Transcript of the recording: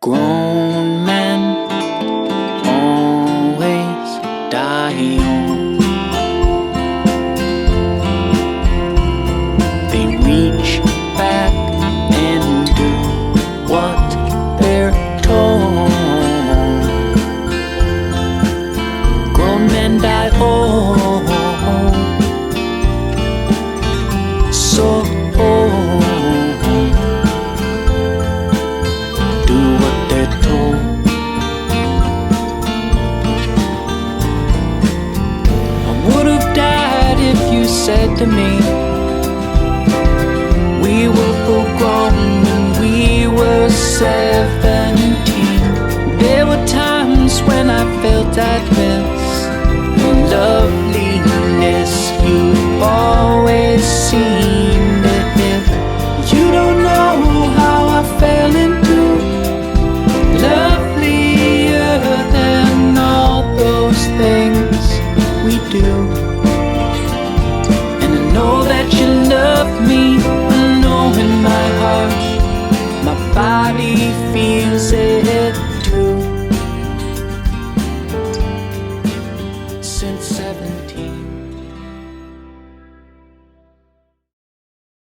Grown men always die young. They reach back and do what they're told. Grown men die old, so old. Do what they're told. I would have died if you said to me, we were full grown when we were 17. There were times when I felt I'd miss the loveliness you brought.